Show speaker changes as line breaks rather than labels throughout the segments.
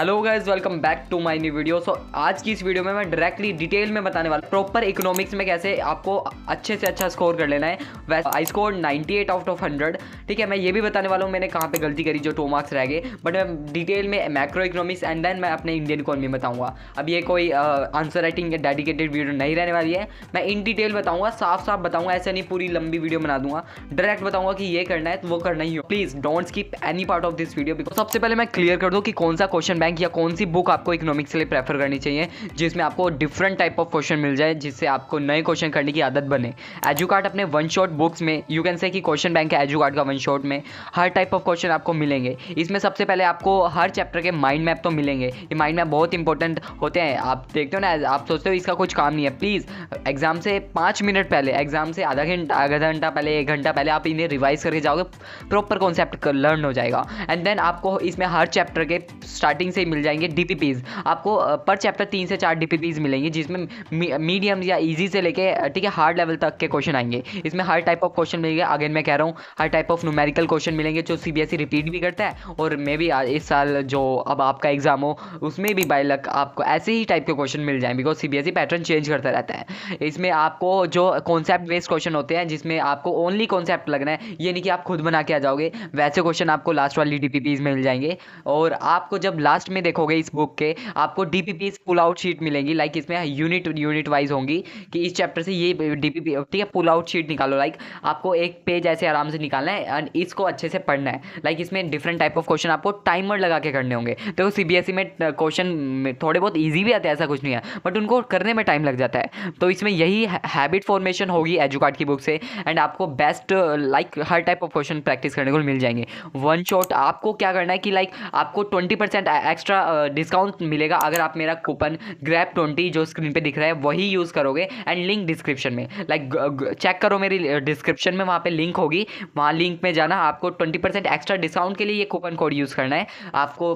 Hello guys, welcome back to my new video. So आज की इस वीडियो में मैं डायरेक्टली डिटेल में बताने वाला प्रॉपर इकोनॉमिक्स में कैसे आपको अच्छे से अच्छा स्कोर कर लेना है। वैसे आई स्कोर 98 आउट ऑफ 100। ठीक है, मैं ये भी बताने वाला हूँ मैंने कहाँ पे गलती करी जो 2 मार्क्स रह गए, बट मैं डिटेल में मैक्रो इकोनॉमिक्स एंड देन मैं अपने इंडियन इकोनॉमी बताऊँगा। अब ये कोई आंसर राइटिंग डेडिकेटेड वीडियो नहीं रहने वाली है, मैं इन डिटेल बताऊँगा, साफ साफ बताऊँगा, ऐसे नहीं पूरी लंबी वीडियो बना दूंगा। डायरेक्ट बताऊँगा कि ये करना है तो वो करना ही हो। Please don't skip any part of this video. Because सबसे पहले मैं क्लियर कर दूँ कि कौन सा क्वेश्चन बैंक या कौन सी बुक आपको इकोनॉमिक्स के लिए प्रेफर करनी चाहिए जिसमें आपको डिफरेंट टाइप ऑफ क्वेश्चन मिल जाए, जिससे आपको नए क्वेश्चन करने की आदत बने। एजुकार्ट अपने वन शॉट बुक्स में यू कैन से कि क्वेश्चन बैंक है एजुकार्ट का वन शॉट में हर टाइप ऑफ क्वेश्चन आपको मिलेंगे। इसमें सबसे पहले आपको हर चैप्टर के माइंड मैप तो मिलेंगे। ये माइंड मैप बहुत इंपॉर्टेंट होते हैं। आप देखते हो ना, आप सोचते हो इसका कुछ काम नहीं है, प्लीज़ एग्जाम से 5 मिनट पहले, एग्जाम से आधा घंटा पहले, 1 घंटा पहले आप इन्हें रिवाइज करके जाओगे, प्रॉपर कॉन्सेप्ट लर्न हो जाएगा। एंड देन आपको इसमें हर चैप्टर के स्टार्टिंग से ही मिल जाएंगे डीपीपीज। आपको पर चैप्टर 3 से 4 डीपीपीज मिलेंगे जिसमें मीडियम या इजी से लेके ठीक है हार्ड लेवल तक के क्वेश्चन आएंगे। इसमें हर टाइप ऑफ क्वेश्चन मिलेंगे। अगेन मैं कह रहा हूँ हर टाइप ऑफ न्यूमेरिकल क्वेश्चन मिलेंगे जो सीबीएसई रिपीट भी करता है, और मे भी इस साल जो अब आपका एग्जाम हो उसमें भी बाय लक आपको ऐसे ही टाइप के क्वेश्चन मिल जाएं, बिकॉज सीबीएसई पैटर्न चेंज करता रहता है। इसमें आपको जो कॉन्सेप्ट बेस्ड क्वेश्चन होते हैं जिसमें आपको ओनली कॉन्सेप्ट लगना है, ये नहीं कि आप खुद बना के आ जाओगे, वैसे क्वेश्चन आपको लास्ट वाली डीपीपीज में मिल जाएंगे। और आपको जब लास्ट में देखोगे इस बुक के, आपको डीपीपीज पुल आउट शीट मिलेंगी। लाइक इसमें यूनिट वाइज होंगी कि इस चैप्टर से ये डीपीपी ठीक है पुल आउट शीट निकालो। लाइक आपको एक पेज ऐसे आराम से निकालना है एंड इसको अच्छे से पढ़ना है। लाइक इसमें डिफरेंट टाइप ऑफ क्वेश्चन आपको टाइमर लगा के करने होंगे। तो सीबीएसई में क्वेश्चन थोड़े बहुत ईजी भी आते हैं, ऐसा कुछ नहीं है, बट उनको करने में टाइम लग जाता है। तो इसमें यही हैबिट फॉर्मेशन होगी एजुकार्ट की बुक से, एंड आपको best like her type of question practice करने को मिल जाएंगे। वन शॉट आपको क्या करना है कि लाइक आपको 20% एक्स्ट्रा डिस्काउंट मिलेगा अगर आप मेरा कूपन ग्रैब20 जो स्क्रीन पे दिख रहा है वही यूज़ करोगे। एंड लिंक डिस्क्रिप्शन में, लाइक चेक करो मेरी डिस्क्रिप्शन में, वहाँ पे लिंक होगी, वहाँ लिंक में जाना। आपको 20% एक्स्ट्रा डिस्काउंट के लिए ये कूपन कोड यूज़ करना है, आपको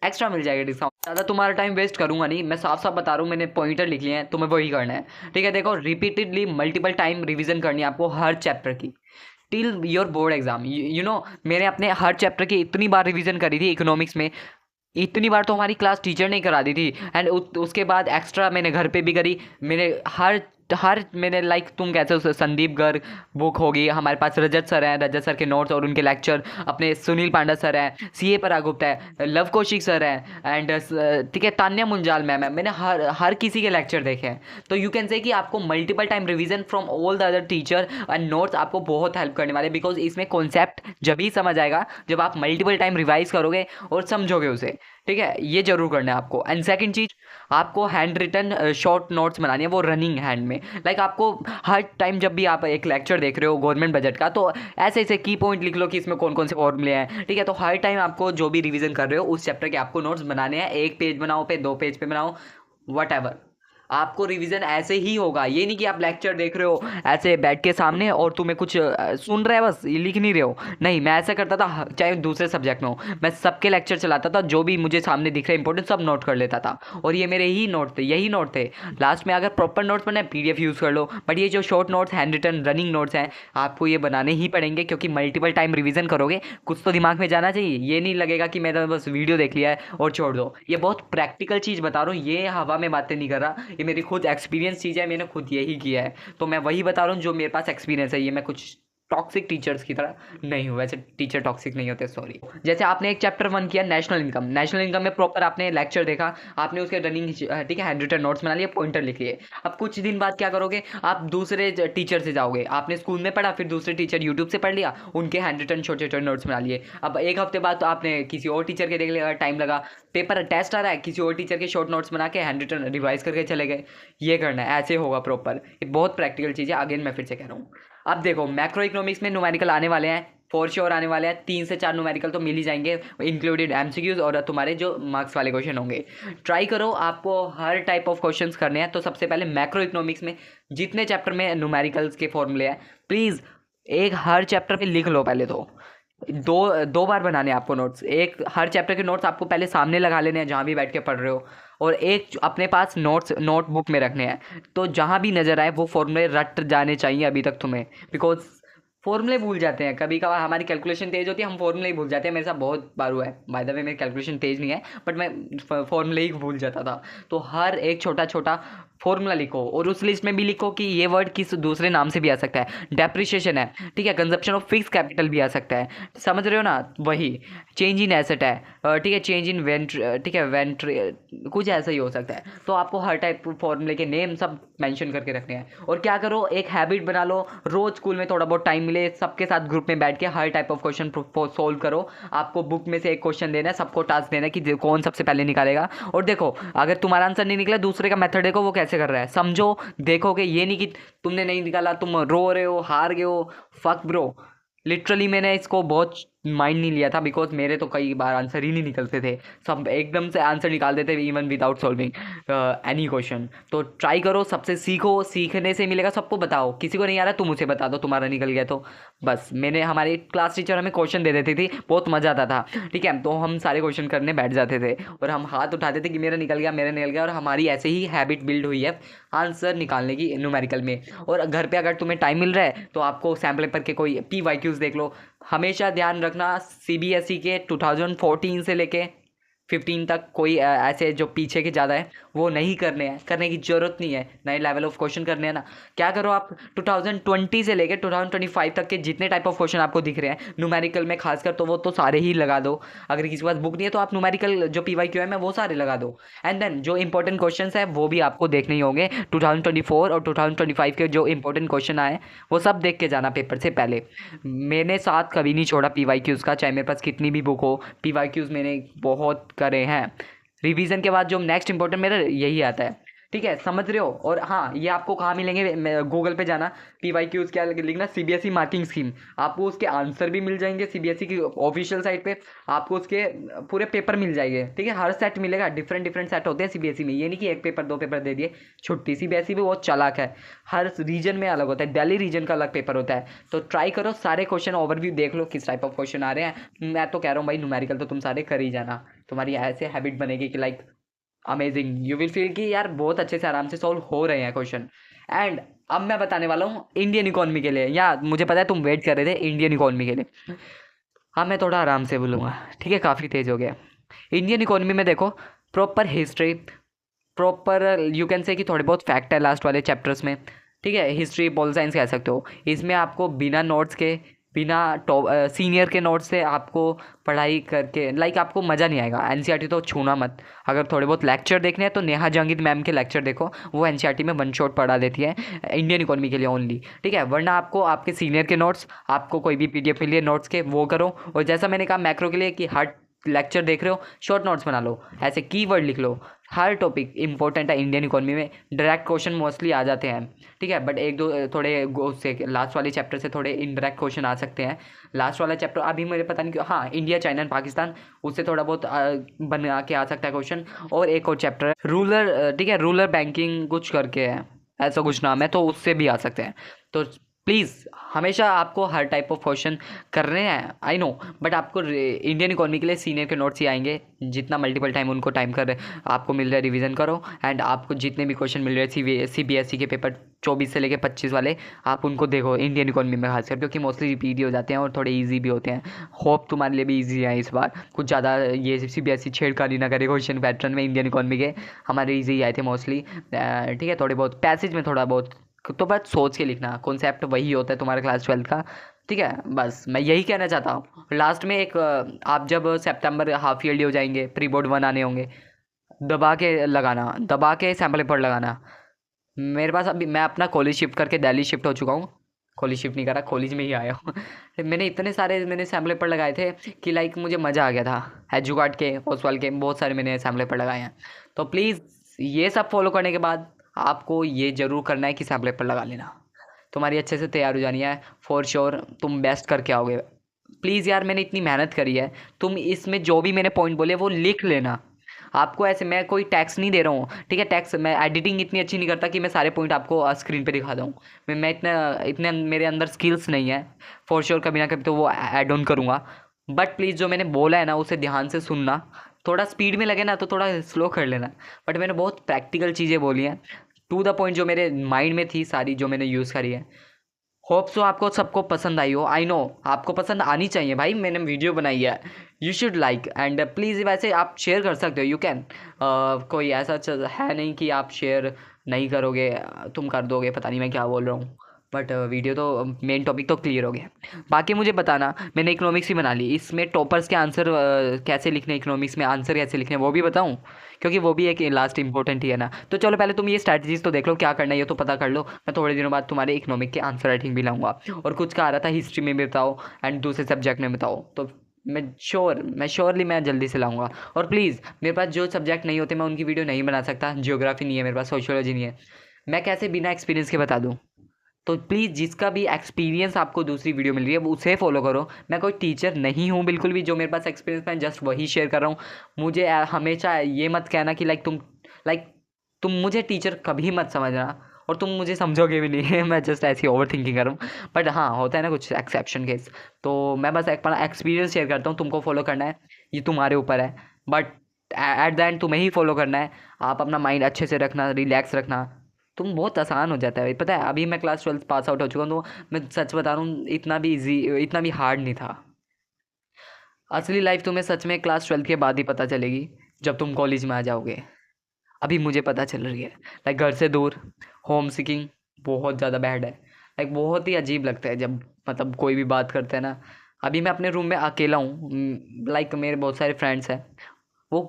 एक्स्ट्रा मिल जाएगा डिस्काउंट। ज़्यादा तुम्हारा टाइम वेस्ट करूंगा नहीं, मैं साफ साफ बता रहा हूँ, मैंने पॉइंटर लिख लिए हैं, तुम्हें वही करना है। ठीक है, देखो रिपीटेडली मल्टीपल टाइम रिवीजन करनी है आपको हर चैप्टर की till your board exam. You know मैंने अपने हर चैप्टर की इतनी बार रिवीजन करी थी इकोनॉमिक्स में, इतनी बार तो हमारी क्लास टीचर नहीं करा दी थी। एंड उसके बाद एक्स्ट्रा मैंने घर पे भी करी। मेरे हर मैंने लाइक तुम कहते हो संदीप गर्ग बुक होगी, हमारे पास रजत सर हैं, रजत सर के नोट्स और उनके लेक्चर, अपने सुनील पांडा सर हैं, सीए पराग गुप्ता है, लव कौशिक सर हैं, एंड ठीक है तान्या मुंजाल मैम है। मैंने हर किसी के लेक्चर देखे हैं। तो यू कैन से कि आपको multiple time revision from all the other teacher and notes आपको बहुत हेल्प करने वाले, बिकॉज इसमें कॉन्सेप्ट जब ही समझ आएगा जब आप मल्टीपल टाइम रिवाइज करोगे और समझोगे उसे। ठीक है, ये जरूर करना है आपको। एंड सेकंड चीज, आपको हैंड रिटन शॉर्ट नोट्स बनानी है, वो रनिंग हैंड में। लाइक आपको हर टाइम जब भी आप एक लेक्चर देख रहे हो गवर्नमेंट बजट का, तो ऐसे ऐसे की पॉइंट लिख लो कि इसमें कौन कौन से फॉर्मूले हैं। ठीक है, तो हर टाइम आपको जो भी रिवीजन कर रहे हो उस चैप्टर के आपको नोट्स बनाने हैं। 1 पेज बनाओ, 2 पेज पे बनाओ, वट एवर, आपको रिवीजन ऐसे ही होगा। ये नहीं कि आप लेक्चर देख रहे हो ऐसे बैठ के सामने और तुम्हें कुछ सुन रहे हो बस लिख नहीं रहे हो। नहीं, मैं ऐसा करता था, चाहे दूसरे सब्जेक्ट में हो, मैं सबके लेक्चर चलाता था, जो भी मुझे सामने दिख रहा है इंपॉर्टेंट सब नोट कर लेता था। और ये मेरे ही नोट थे, यही नोट थे। लास्ट में अगर प्रॉपर नोट्स बनाए पीडीएफ यूज़ कर लो, बट ये जो short notes handwritten running notes हैं आपको ये बनाने ही पड़ेंगे, क्योंकि मल्टीपल टाइम रिवीजन करोगे, कुछ तो दिमाग में जाना चाहिए। ये नहीं लगेगा कि मैंने बस वीडियो देख लिया है और छोड़ दो। ये बहुत प्रैक्टिकल चीज़ बता रहा हूँ, ये हवा में बातें नहीं कर रहा, ये मेरी खुद एक्सपीरियंस चीज़ है, मैंने खुद यही किया है। तो मैं वही बता रहा हूँ जो मेरे पास एक्सपीरियंस है। ये मैं कुछ टॉक्सिक टीचर्स की तरह नहीं हूँ, वैसे टीचर टॉक्सिक नहीं होते, सॉरी। जैसे आपने एक चैप्टर 1 किया नेशनल इनकम में प्रॉपर आपने लेक्चर देखा, आपने उसके रनिंग ठीक है हैंड रिटन नोट्स बना लिए, पॉइंटर लिख लिए। अब कुछ दिन बाद क्या करोगे, आप दूसरे टीचर से जाओगे। आपने स्कूल में पढ़ा, फिर दूसरे टीचर यूट्यूब से पढ़ लिया, उनके हैंड रिटन छोटे छोटे नोट्स बना लिए। अब 1 हफ्ते बाद तो आपने किसी और टीचर के देख लिया, टाइम लगा, पेपर टेस्ट आ रहा है, किसी और टीचर के शॉर्ट नोट्स बना के हैंड रिटन रिवाइज करके चले गए। ये करना है, ऐसे होगा प्रॉपर। ये बहुत प्रैक्टिकल चीज़ है। अगेन मैं फिर से कह रहा हूँ, अब देखो मैक्रो इकोनॉमिक्स में न्यूमेरिकल आने वाले हैं, फॉर श्योर आने वाले हैं। 3 से 4 न्यूमेरिकल तो मिल ही जाएंगे, इंक्लूडेड एमसीक्यूज और तुम्हारे जो मार्क्स वाले क्वेश्चन होंगे। ट्राई करो, आपको हर टाइप ऑफ क्वेश्चंस करने हैं। तो सबसे पहले मैक्रो इकोनॉमिक्स में जितने चैप्टर में न्यूमेरिकल्स के फॉर्मूले हैं, प्लीज़ एक हर चैप्टर पे लिख लो। पहले तो दो बार बनाने हैं आपको नोट्स। एक हर चैप्टर के नोट्स आपको पहले सामने लगा लेने हैं जहाँ भी बैठ के पढ़ रहे हो, और एक अपने पास नोटबुक में रखने हैं। तो जहाँ भी नज़र आए वो फॉर्मूले रट जाने चाहिए अभी तक तुम्हें, बिकॉज फॉर्मूले भूल जाते हैं कभी कभार, हमारी कैलकुलेशन तेज होती है, हम फॉर्मूले ही भूल जाते हैं। मेरे साथ बहुत बार हुआ है। बाय द वे मेरी कैलकुलेशन तेज नहीं है, बट मैं फॉर्मूले ही भूल जाता था। तो हर एक छोटा छोटा फॉर्मूला लिखो, और उस लिस्ट में भी लिखो कि ये वर्ड किस दूसरे नाम से भी आ सकता है। डेप्रिशिएशन है, ठीक है, कंजप्शन ऑफ फिक्स कैपिटल भी आ सकता है, समझ रहे हो ना। वही चेंज इन एसेट है, ठीक है, चेंज इन वेंट, ठीक है, वेंट्री, कुछ ऐसा ही हो सकता है। तो आपको हर टाइप फॉर्मूले के नेम सब मेंशन करके रखने हैं। और क्या करो, एक हैबिट बना लो, रोज स्कूल में थोड़ा बहुत टाइम मिले, सबके साथ ग्रुप में बैठ के हर टाइप ऑफ क्वेश्चन सोल्व करो। आपको बुक में से एक क्वेश्चन देना है, सबको टास्क देना है कि कौन सबसे पहले निकालेगा। और देखो, अगर तुम्हारा आंसर नहीं निकला, दूसरे का मेथड देखो वो कैसे कर रहा है, समझो, देखोगे। ये नहीं कि तुमने नहीं निकाला तुम रो रहे हो, हार गए हो। फक ब्रो, लिटरली मैंने इसको बहुत माइंड नहीं लिया था, बिकॉज मेरे तो कई बार आंसर ही नहीं निकलते थे, सब एकदम से आंसर निकाल देते थे even without solving any question. तो ट्राई करो, सबसे सीखो, सीखने से मिलेगा। सबको बताओ, किसी को नहीं आ रहा तुम उसे बता दो तुम्हारा निकल गया तो बस। मैंने, हमारी क्लास टीचर हमें क्वेश्चन दे देती थी, बहुत मज़ा आता था, ठीक है। तो हम सारे क्वेश्चन करने बैठ जाते थे और हम हाथ उठाते थे कि मेरा निकल गया, मेरा निकल गया। और हमारी ऐसे ही हैबिट बिल्ड हुई है आंसर निकालने की न्यूमेरिकल में। और घर पे अगर तुम्हें टाइम मिल रहा है तो आपको सैम्पल पेपर के कोई PYQs देख लो। हमेशा ध्यान रखना, CBSE के 2014 से लेके 15 तक कोई ऐसे जो पीछे के ज़्यादा है वो नहीं करने हैं, करने की ज़रूरत नहीं है। नए लेवल ऑफ क्वेश्चन करने हैं ना, क्या करो आप 2020 से लेकर 2025 तक के जितने टाइप ऑफ क्वेश्चन आपको दिख रहे हैं न्यूमेरिकल में खासकर, तो वो तो सारे ही लगा दो। अगर किसी के पास बुक नहीं है तो आप न्यूमेरिकल जो PYQ है मैं वो सारे लगा दो। एंड देन जो इंपॉर्टेंट क्वेश्चन है वो भी आपको देखने ही होंगे। 2024 और 2025 के जो इंपॉर्टेंट क्वेश्चन आए वो सब देख के जाना पेपर से पहले। मैंने साथ कभी नहीं छोड़ा PYQs का, चाहे मेरे पास कितनी भी बुक हो। PYQs मैंने बहुत करे हैं। रिवीजन के बाद जो नेक्स्ट इंपॉर्टेंट मेरा यही आता है, ठीक है, समझ रहे हो। और हाँ, ये आपको कहाँ मिलेंगे, गूगल पे जाना, PYQs क्या लिखना, CBSE मार्किंग स्कीम, आपको उसके आंसर भी मिल जाएंगे। CBSE की ऑफिशियल साइट पे आपको उसके पूरे पेपर मिल जाएंगे, ठीक है। हर सेट मिलेगा, डिफरेंट डिफरेंट सेट होते हैं CBSE में। ये नहीं कि एक पेपर दो पेपर दे दिए छुट्टी। CBSE भी बहुत चालाक है, हर रीजन में अलग होता है। दिल्ली रीजन का अलग पेपर होता है। तो ट्राई करो, सारे क्वेश्चन ओवरव्यू देख लो किस टाइप ऑफ क्वेश्चन आ रहे हैं। मैं तो कह रहा हूँ भाई, न्यूमेरिकल तो तुम सारे कर ही जाना, तुम्हारी ऐसे हैबिट बनेगी कि like amazing, you will feel कि यार बहुत अच्छे से आराम से सॉल्व हो रहे हैं क्वेश्चन। एंड अब मैं बताने वाला हूँ इंडियन इकोनॉमी के लिए, या मुझे पता है तुम वेट कर रहे थे इंडियन इकोनॉमी के लिए। हाँ, मैं थोड़ा आराम से बोलूँगा, ठीक है, काफ़ी तेज़ हो गया। इंडियन इकोनॉमी में देखो, proper history, proper you can say कि थोड़े बहुत फैक्ट है लास्ट वाले चैप्टर्स में, ठीक है। हिस्ट्री, पॉल साइंस कह सकते हो। इसमें आपको बिना नोट्स के, बिना सीनियर के नोट्स से आपको पढ़ाई करके लाइक आपको मज़ा नहीं आएगा। NCERT तो छूना मत। अगर थोड़े बहुत लेक्चर देखने हैं तो नेहा जहांगीर मैम के लेक्चर देखो, वो NCERT में वन शॉट पढ़ा देती है इंडियन इकोनॉमी के लिए ओनली, ठीक है। वरना आपको आपके सीनियर के नोट्स, आपको कोई भी PDF मिली है नोट्स के, वो करो। और जैसा मैंने कहा मैक्रो के लिए कि हर लेक्चर देख रहे हो शॉर्ट नोट्स बना लो, ऐसे कीवर्ड लिख लो। हर टॉपिक इंपॉर्टेंट है इंडियन इकोनॉमी में, डायरेक्ट क्वेश्चन मोस्टली आ जाते हैं, ठीक है। बट एक दो थोड़े उससे लास्ट वाले चैप्टर से थोड़े इनडायरेक्ट क्वेश्चन आ सकते हैं। लास्ट वाला चैप्टर अभी मुझे पता नहीं क्यों, हाँ, इंडिया, चाइना एंड पाकिस्तान, उससे थोड़ा बहुत बना के आ सकता है क्वेश्चन। और एक और चैप्टर है रूरल, ठीक है, रूरल बैंकिंग कुछ करके है, ऐसा कुछ नाम है, तो उससे भी आ सकते हैं। तो प्लीज़ हमेशा आपको हर टाइप ऑफ क्वेश्चन करने हैं, आई नो, बट आपको इंडियन इकोनॉमी के लिए सीनियर के नोट्स ही आएंगे। जितना मल्टीपल टाइम उनको टाइम कर आपको मिल रहा है, रिवीजन करो। एंड आपको जितने भी क्वेश्चन मिल रहे हैं CBSE के पेपर 24 से लेकर 25 वाले, आप उनको देखो इंडियन इकोनॉमी में खासकर, क्योंकि मोस्टली रिपीट ही हो जाते हैं और थोड़े ईजी भी होते हैं। होप तुम्हारे लिए भी ईजी है इस बार, कुछ ज़्यादा ये CBSE छेड़खानी ना करे क्वेश्चन पैटर्न में। इंडियन इकोनॉमी के हमारे ईजी आए थे मोस्टली, ठीक है। थोड़े बहुत पैसेज में थोड़ा बहुत, तो बस सोच के लिखना, कॉन्सेप्ट वही होता है तुम्हारा क्लास 12 का, ठीक है। बस मैं यही कहना चाहता हूँ। लास्ट में एक आप जब सितंबर हाफ ईयरली हो जाएंगे, प्री बोर्ड 1 आने होंगे, दबा के लगाना, दबा के सैम्पल पेपर लगाना। मेरे पास अभी, मैं अपना कॉलेज शिफ्ट करके दिल्ली शिफ्ट हो चुका हूँ, कॉलेज शिफ्ट नहीं करा, कॉलेज में ही आया हूँ। मैंने इतने सारे सैम्पल पेपर लगाए थे कि लाइक मुझे मज़ा आ गया था। एजुकार्ड के, ओसवाल के, बहुत सारे मैंने सैम्पल पेपर लगाए हैं। तो प्लीज़ ये सब फॉलो करने के बाद आपको ये ज़रूर करना है कि सैम्पल पेपर लगा लेना, तुम्हारी अच्छे से तैयार हो जानी है। फॉर श्योर तुम बेस्ट करके आओगे। प्लीज़ यार, मैंने इतनी मेहनत करी है, तुम इसमें जो भी मैंने पॉइंट बोले वो लिख लेना। आपको ऐसे, मैं कोई टैक्स नहीं दे रहा हूँ, ठीक है। टैक्स, मैं एडिटिंग इतनी अच्छी नहीं करता कि मैं सारे पॉइंट आपको स्क्रीन पे दिखा दूँ। मैं इतना मेरे अंदर स्किल्स नहीं है। फॉर श्योर कभी ना कभी तो वो ऐड ऑन करूँगा। बट प्लीज़ जो मैंने बोला है ना उसे ध्यान से सुनना। थोड़ा स्पीड में लगे ना तो थोड़ा स्लो कर लेना। बट मैंने बहुत प्रैक्टिकल चीज़ें बोली हैं, टू द पॉइंट, जो मेरे माइंड में थी सारी, जो मैंने यूज़ करी है। होप सो आपको सबको पसंद आई हो। आई नो आपको पसंद आनी चाहिए भाई, मैंने वीडियो बनाई है। You should like and please, वैसे आप शेयर कर सकते हो, यू कैन। कोई ऐसा है नहीं कि आप शेयर नहीं करोगे, तुम कर दोगे, पता नहीं मैं क्या बोल रहा हूँ। बट वीडियो तो मेन टॉपिक तो क्लियर हो गया। बाकी मुझे बताना, मैंने इकोनॉमिक्स ही बना ली, इसमें टॉपर्स के आंसर कैसे लिखने, इकोनॉमिक्स में आंसर कैसे लिखने वो भी बताऊँ, क्योंकि वो भी एक लास्ट इंपॉर्टेंट ही है ना। तो चलो पहले तुम ये स्ट्रैटेजीज तो देख लो, क्या करना है ये तो पता कर लो। मैं थोड़े दिनों बाद तुम्हारे इकोनॉमिक के आंसर राइटिंग भी लाऊंगा, और कुछ का आ रहा था हिस्ट्री में भी बताओ एंड दूसरे सब्जेक्ट में बताओ, तो मैं श्योरली मैं जल्दी से लाऊंगा। और प्लीज़, मेरे पास जो सब्जेक्ट नहीं होते मैं उनकी वीडियो नहीं बना सकता, जियोग्राफी नहीं है मेरे पास, सोशियोलॉजी नहीं है, मैं कैसे बिना एक्सपीरियंस के बता दूँ। तो प्लीज़ जिसका भी एक्सपीरियंस आपको दूसरी वीडियो मिल रही है वो उसे फॉलो करो। मैं कोई टीचर नहीं हूँ बिल्कुल भी, जो मेरे पास एक्सपीरियंस मैं जस्ट वही शेयर कर रहा हूँ। मुझे हमेशा ये मत कहना कि लाइक तुम मुझे टीचर कभी मत समझना, और तुम मुझे समझोगे भी नहीं मैं जस्ट ऐसी ओवर थिंकिंग कर रहा हूँ। बट हाँ, होता है ना कुछ एक्सेप्शन केस, तो मैं बस अपना एक्सपीरियंस शेयर करता हूँ। तुमको फॉलो करना है ये तुम्हारे ऊपर है, बट एट द एंड तुम्हें ही फॉलो करना है। आप अपना माइंड अच्छे से रखना, रिलैक्स रखना, तुम बहुत आसान हो जाता है भाई। पता है अभी मैं क्लास 12 पास आउट हो चुका हूँ, तो मैं सच बता रहा हूँ इतना भी इजी, इतना भी हार्ड नहीं था। असली लाइफ तुम्हें सच में क्लास 12 के बाद ही पता चलेगी, जब तुम कॉलेज में आ जाओगे। अभी मुझे पता चल रही है, लाइक घर से दूर, होम सिकिंग बहुत ज़्यादा बैड है। लाइक बहुत ही अजीब लगता है जब मतलब कोई भी बात करते हैं ना। अभी मैं अपने रूम में अकेला हूँ, लाइक मेरे बहुत सारे फ्रेंड्स हैं, वो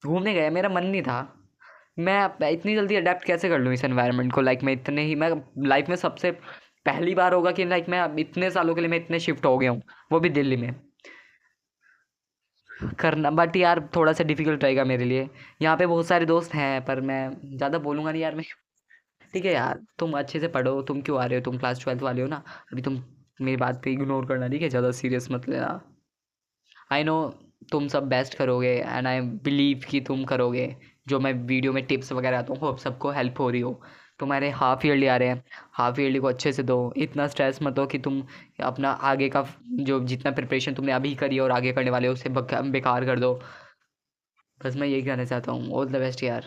घूमने गए, मेरा मन नहीं था। मैं इतनी जल्दी अडेप्ट कैसे कर लूँ इस एनवायरनमेंट को। लाइक मैं लाइफ में सबसे पहली बार होगा कि लाइक मैं अब इतने सालों के लिए मैं इतने शिफ्ट हो गया हूँ, वो भी दिल्ली में करना। बट यार थोड़ा सा डिफिकल्ट रहेगा मेरे लिए। यहाँ पे बहुत सारे दोस्त हैं पर मैं ज़्यादा बोलूँगा नहीं यार मैं। ठीक है यार, तुम अच्छे से पढ़ो, तुम क्यों आ रहे हो, तुम क्लास 12 वाले हो ना। अभी तुम मेरी बात पे इग्नोर करना, ठीक है, ज़्यादा सीरियस मत लेना। आई नो तुम सब बेस्ट करोगे एंड आई बिलीव कि तुम करोगे। जो मैं वीडियो में टिप्स वगैरह आता हूँ होप सबको हेल्प हो रही हो। तुम्हारे हाफ ईयरली आ रहे हैं, हाफ ईयरली को अच्छे से दो, इतना स्ट्रेस मत हो कि तुम अपना आगे का जो जितना प्रिपरेशन तुमने अभी करी है और आगे करने वाले हो उसे बेकार कर दो। बस मैं यही कहना चाहता हूँ, ऑल द बेस्ट यार।